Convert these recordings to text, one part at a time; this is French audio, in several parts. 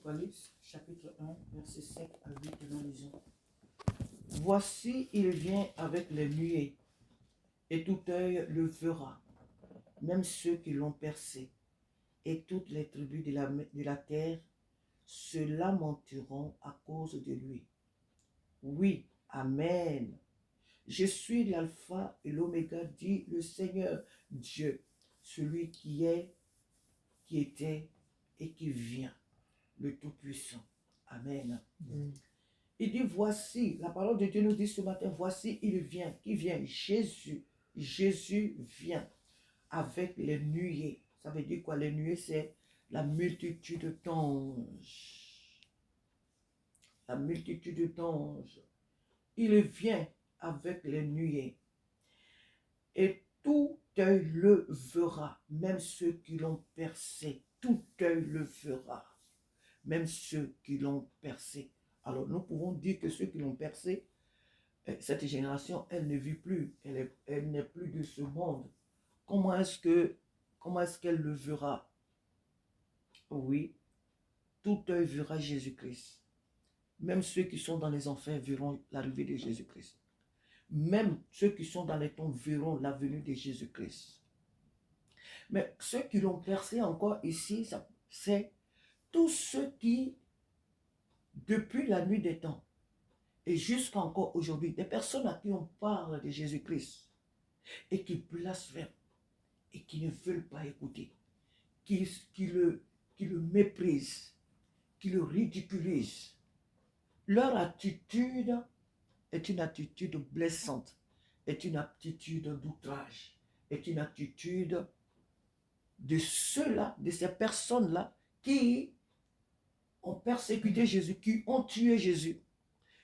Apocalypse, chapitre 1, verset 7 à 8, nous lisons. Voici, il vient avec les nuées, et tout œil le verra, même ceux qui l'ont percé, et toutes les tribus de la terre se lamenteront à cause de lui. Oui, Amen. Je suis l'alpha et l'oméga, dit le Seigneur Dieu, celui qui est, qui était et qui vient, le Tout-Puissant. Amen. Il dit, voici, la parole de Dieu nous dit ce matin, voici, il vient. Qui vient? Jésus. Jésus vient avec les nuées. Ça veut dire quoi? Les nuées, c'est la multitude d'anges. La multitude d'anges. Il vient avec les nuées. Et tout œil le verra, même ceux qui l'ont percé. Tout œil le verra, même ceux qui l'ont percé. Alors nous pouvons dire que ceux qui l'ont percé, cette génération, elle ne vit plus, elle n'est plus de ce monde. Comment est-ce qu'elle le verra? Oui, tout œil verra Jésus-Christ. Même ceux qui sont dans les enfers verront l'arrivée de Jésus-Christ. Même ceux qui sont dans les tombes verront la venue de Jésus-Christ. Mais ceux qui l'ont percé encore ici, c'est tous ceux qui, depuis la nuit des temps, et jusqu'à encore aujourd'hui, des personnes à qui on parle de Jésus-Christ et qui blasphèment et qui ne veulent pas écouter, qui le méprisent, qui le ridiculisent. Leur attitude est une attitude blessante, est une attitude d'outrage, est une attitude de ceux-là, de ces personnes-là qui ont persécuté Jésus, qui ont tué Jésus.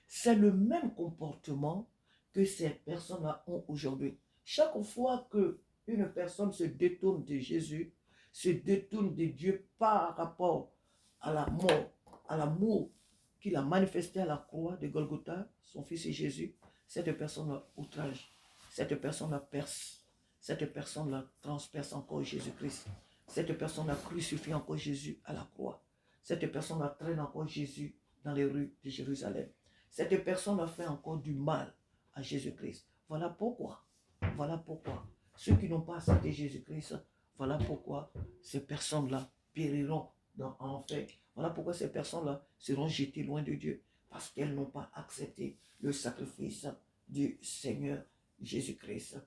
C'est le même comportement que ces personnes-là ont aujourd'hui. Chaque fois qu'une personne se détourne de Jésus, se détourne de Dieu par rapport à la mort, à l'amour qu'il a manifesté à la croix de Golgotha, son fils Jésus, cette personne-là outrage, cette personne-là perce, cette personne-là transperce encore Jésus-Christ, cette personne-là crucifie encore Jésus à la croix, cette personne-là traîne encore Jésus dans les rues de Jérusalem. Cette personne a fait encore du mal à Jésus-Christ. Voilà pourquoi, ceux qui n'ont pas accepté Jésus-Christ, voilà pourquoi ces personnes-là périront dans l'enfer. Voilà pourquoi ces personnes-là seront jetées loin de Dieu, parce qu'elles n'ont pas accepté le sacrifice du Seigneur Jésus-Christ.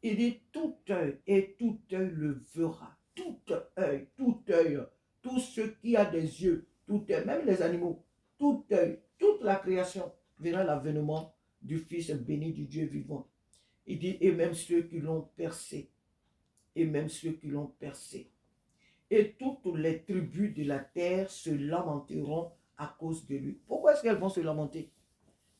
Il dit tout œil, et tout œil le verra. Tout œil, tout ce qui a des yeux, tout œil, même les animaux, tout œil, toute la création verra l'avènement du Fils béni du Dieu vivant. Il dit, et même ceux qui l'ont percé, et même ceux qui l'ont percé. Et toutes les tribus de la terre se lamenteront à cause de lui. Pourquoi est-ce qu'elles vont se lamenter?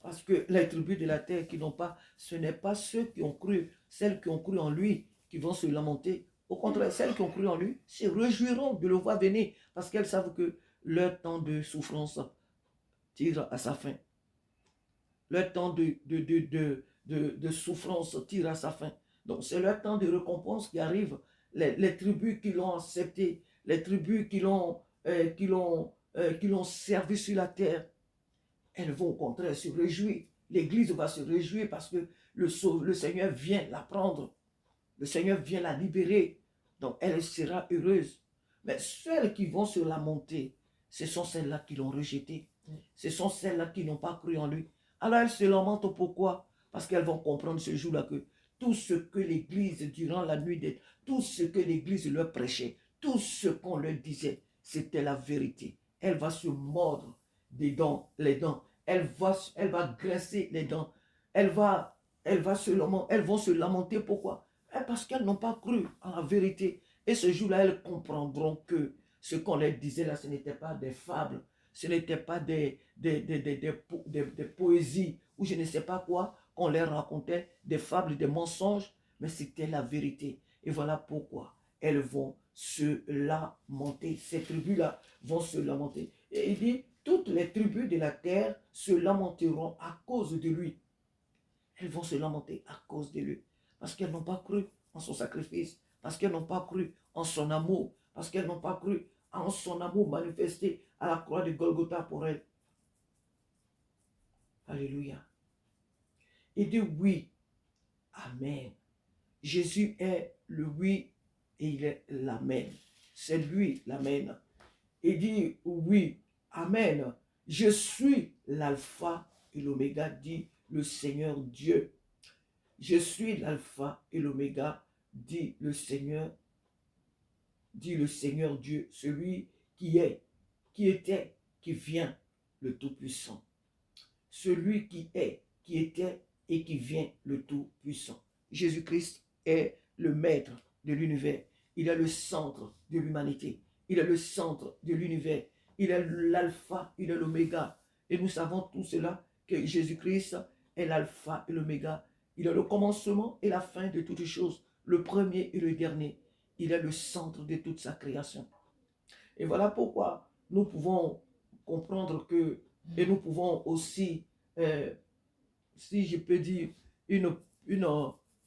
Parce que les tribus de la terre qui n'ont pas, ce n'est pas ceux qui ont cru, celles qui ont cru en lui, qui vont se lamenter. Au contraire, celles qui ont cru en lui se réjouiront de le voir venir, parce qu'elles savent que leur temps de souffrance tire à sa fin. Leur temps de souffrance tire à sa fin. Donc c'est leur temps de récompense qui arrive. Les tribus qui l'ont accepté, les tribus qui l'ont servi sur la terre, elles vont au contraire se réjouir. L'Église va se réjouir parce que le Seigneur vient la prendre. Le Seigneur vient la libérer. Donc elle sera heureuse. Mais celles qui vont se lamenter, ce sont celles-là qui l'ont rejeté. Ce sont celles-là qui n'ont pas cru en lui. Alors elles se lamentent pourquoi? Parce qu'elles vont comprendre ce jour-là que tout ce que l'Église, durant la nuit, tout ce que l'Église leur prêchait, tout ce qu'on leur disait, c'était la vérité. Elle va se mordre les dents. Elle va grincer les dents. Elles vont se lamenter. Pourquoi? Parce qu'elles n'ont pas cru en la vérité. Et ce jour-là, elles comprendront que ce qu'on leur disait là, ce n'était pas des fables, ce n'était pas des poésies ou je ne sais pas quoi qu'on leur racontait, des fables, des mensonges, mais c'était la vérité. Et voilà pourquoi elles vont se lamenter. Ces tribus-là vont se lamenter. Et il dit, toutes les tribus de la terre se lamenteront à cause de lui. Elles vont se lamenter à cause de lui. Parce qu'elles n'ont pas cru en son sacrifice. Parce qu'elles n'ont pas cru en son amour. Parce qu'elles n'ont pas cru en son amour manifesté à la croix de Golgotha pour elle. Alléluia. Il dit oui, amen. Jésus est le oui et il est l'amen. C'est lui l'amen. Il dit oui, amen. Je suis l'alpha et l'oméga, dit le Seigneur Dieu. Je suis l'alpha et l'oméga, dit le Seigneur Dieu, celui qui est, qui était, qui vient, le Tout-Puissant. Celui qui est, qui était et qui vient, le Tout-Puissant. Jésus-Christ est le maître de l'univers. Il est le centre de l'humanité. Il est le centre de l'univers. Il est l'alpha, il est l'oméga. Et nous savons tout cela, que Jésus-Christ est l'alpha et l'oméga. Il est le commencement et la fin de toutes choses, le premier et le dernier. Il est le centre de toute sa création. Et voilà pourquoi nous pouvons comprendre que, et nous pouvons aussi, si je peux dire, une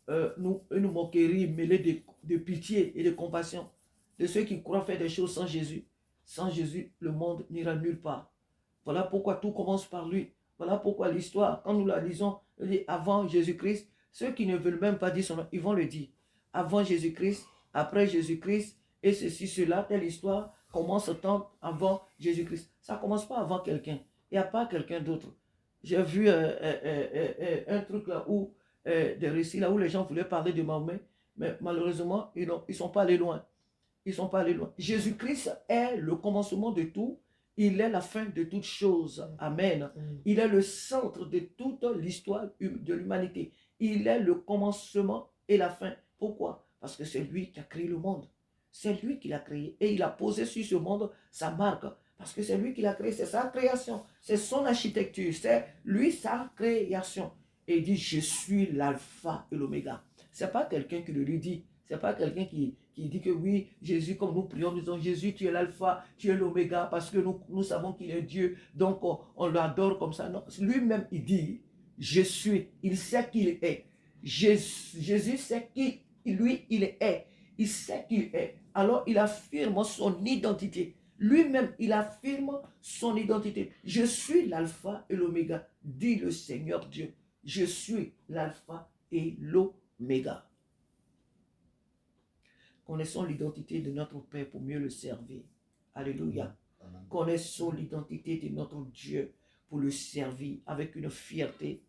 moquerie mêlée de pitié et de compassion de ceux qui croient faire des choses sans Jésus. Sans Jésus, le monde n'ira nulle part. Voilà pourquoi tout commence par lui. Voilà pourquoi l'histoire, quand nous la lisons, avant Jésus-Christ, ceux qui ne veulent même pas dire son nom, ils vont le dire. Avant Jésus-Christ, après Jésus-Christ, et ceci, cela, telle histoire commence tant avant Jésus-Christ. Ça ne commence pas avant quelqu'un. Il n'y a pas quelqu'un d'autre. J'ai vu un truc là où, des récits là où les gens voulaient parler de Mahomet, mais malheureusement, ils ne sont pas allés loin. Ils ne sont pas allés loin. Jésus-Christ est le commencement de tout. Il est la fin de toutes choses. Amen. Il est le centre de toute l'histoire de l'humanité. Il est le commencement et la fin. Pourquoi? Parce que c'est lui qui a créé le monde. C'est lui qui l'a créé. Et il a posé sur ce monde sa marque. Parce que c'est lui qui l'a créé. C'est sa création. C'est son architecture. C'est lui sa création. Et il dit, je suis l'alpha et l'oméga. Ce n'est pas quelqu'un qui le lui dit. Ce n'est pas quelqu'un qui dit que oui, Jésus, comme nous prions, nous disons, Jésus, tu es l'alpha, tu es l'oméga, parce que nous savons qu'il est Dieu, donc on l'adore comme ça. Non, lui-même, il dit, je suis, il sait qu'il est. Jésus sait qui lui, il est. Il sait qu'il est. Alors, il affirme son identité. Lui-même, il affirme son identité. Je suis l'alpha et l'oméga, dit le Seigneur Dieu. Je suis l'alpha et l'oméga. Connaissons l'identité de notre Père pour mieux le servir. Alléluia. Amen. Connaissons l'identité de notre Dieu pour le servir avec une fierté,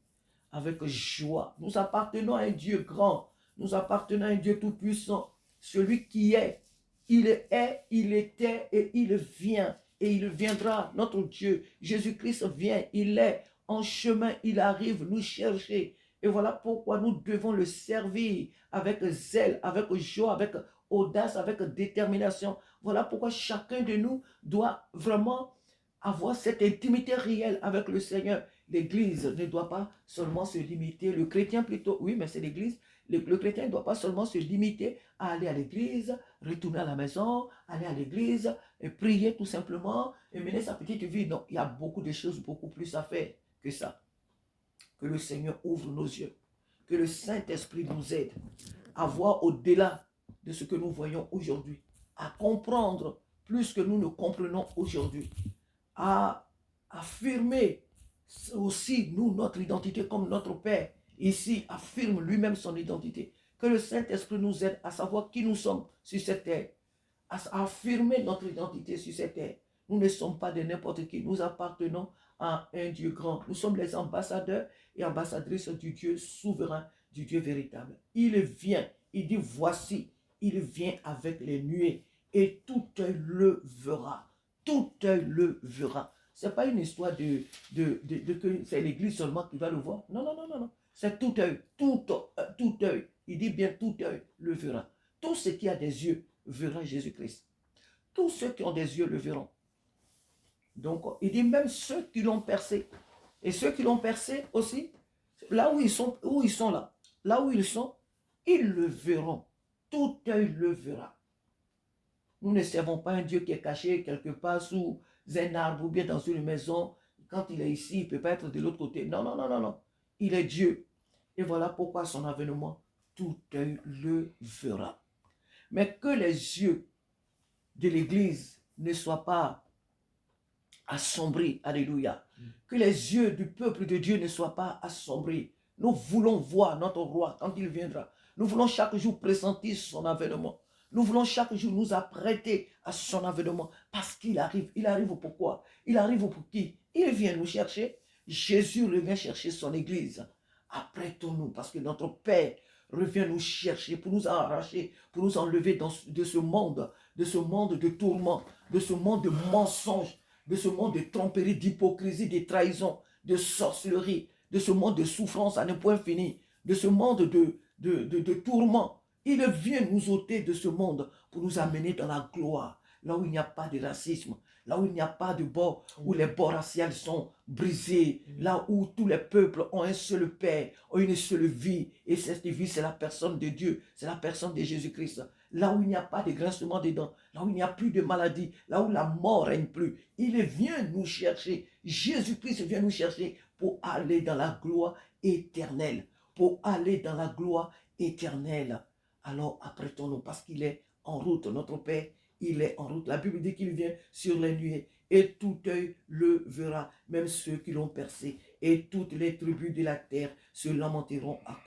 avec joie. Nous appartenons à un Dieu grand. Nous appartenons à un Dieu tout-puissant. Celui qui est, il était et il vient. Et il viendra, notre Dieu. Jésus-Christ vient, il est en chemin, il arrive nous chercher. Et voilà pourquoi nous devons le servir avec zèle, avec joie, avec audace, avec détermination. Voilà pourquoi chacun de nous doit vraiment avoir cette intimité réelle avec le Seigneur. L'Église ne doit pas seulement se limiter, le chrétien plutôt, oui, mais c'est l'Église. Le chrétien ne doit pas seulement se limiter à aller à l'église, retourner à la maison, aller à l'église, et prier tout simplement, et mener sa petite vie. Non, il y a beaucoup de choses, beaucoup plus à faire que ça. Que le Seigneur ouvre nos yeux. Que le Saint-Esprit nous aide à voir au-delà de ce que nous voyons aujourd'hui, à comprendre plus que nous ne comprenons aujourd'hui, à affirmer aussi, nous, notre identité comme notre Père, ici, affirme lui-même son identité. Que le Saint-Esprit nous aide à savoir qui nous sommes sur cette terre, à affirmer notre identité sur cette terre. Nous ne sommes pas de n'importe qui, nous appartenons à un Dieu grand. Nous sommes les ambassadeurs et ambassadrices du Dieu souverain, du Dieu véritable. Il vient, il dit voici, il vient avec les nuées et tout œil le verra. Tout œil le verra. Ce n'est pas une histoire que c'est l'Église seulement qui va le voir. Non, non, non, non, non. C'est tout œil, tout œil. Il dit bien tout œil le verra. Tout ce qui a des yeux verra Jésus-Christ. Tous ceux qui ont des yeux le verront. Donc, il dit même ceux qui l'ont percé. Et ceux qui l'ont percé aussi, là où ils sont là où ils sont, ils le verront. Tout œil le verra. Nous ne servons pas un Dieu qui est caché quelque part sous un arbre ou bien dans une maison. Quand il est ici, il ne peut pas être de l'autre côté. Non, non, non, non, non. Il est Dieu. Et voilà pourquoi son avènement, tout œil le verra. Mais que les yeux de l'Église ne soient pas assombris. Alléluia. Que les yeux du peuple de Dieu ne soient pas assombris. Nous voulons voir notre roi quand il viendra. Nous voulons chaque jour pressentir son avènement. Nous voulons chaque jour nous apprêter à son avènement parce qu'il arrive. Il arrive pourquoi? Il arrive pour qui? Il vient nous chercher. Jésus revient chercher son église. Apprêtons-nous parce que notre Père revient nous chercher pour nous arracher, pour nous enlever de ce monde de tourments, de ce monde de mensonges, de ce monde de tromperie, d'hypocrisie, de trahison, de sorcellerie, de ce monde de souffrance à ne point fini, de ce monde de tourments. Il vient nous ôter de ce monde pour nous amener dans la gloire, là où il n'y a pas de racisme, là où il n'y a pas de bord, où les bords raciales sont brisés, là où tous les peuples ont un seul Père, ont une seule vie, et cette vie, c'est la personne de Dieu, c'est la personne de Jésus-Christ. Là où il n'y a pas de grincement des dents, là où il n'y a plus de maladie, là où la mort règne plus, il vient nous chercher. Jésus-Christ vient nous chercher pour aller dans la gloire éternelle, pour aller dans la gloire éternelle. Alors apprêtons-nous parce qu'il est en route, notre Père, il est en route. La Bible dit qu'il vient sur les nuées et tout œil le verra, même ceux qui l'ont percé. Et toutes les tribus de la terre se lamenteront à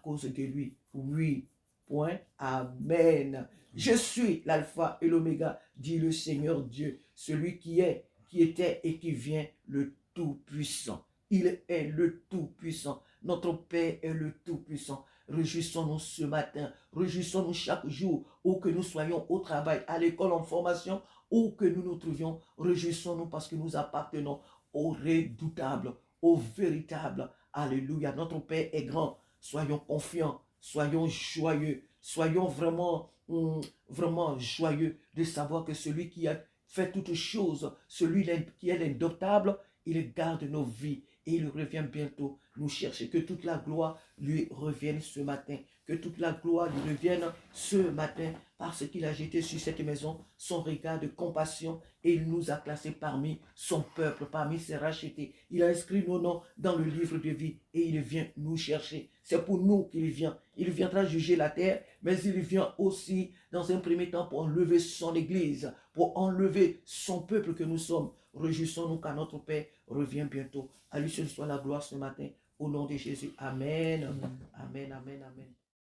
cause de lui. Oui, point. Amen. Je suis l'alpha et l'oméga, dit le Seigneur Dieu, celui qui est, qui était et qui vient, le Tout-Puissant. Il est le Tout-Puissant. Notre Père est le Tout-Puissant. Réjouissons-nous ce matin, réjouissons-nous chaque jour, où que nous soyons au travail, à l'école, en formation, où que nous nous trouvions, réjouissons-nous parce que nous appartenons au redoutable, au véritable. Alléluia, notre Père est grand, soyons confiants, soyons joyeux, soyons vraiment joyeux de savoir que celui qui a fait toutes choses, celui qui est l'indomptable, il garde nos vies et il revient bientôt nous chercher. Que toute la gloire lui revienne ce matin. Que toute la gloire lui revienne ce matin parce qu'il a jeté sur cette maison son regard de compassion et il nous a classés parmi son peuple, parmi ses rachetés. Il a inscrit nos noms dans le livre de vie et il vient nous chercher. C'est pour nous qu'il vient. Il viendra juger la terre, mais il vient aussi dans un premier temps pour enlever son église, pour enlever son peuple que nous sommes. Réjouissons-nous car notre Père revient bientôt. À lui seul soit la gloire ce matin. Au nom de Jésus. Amen. Amen, amen, amen.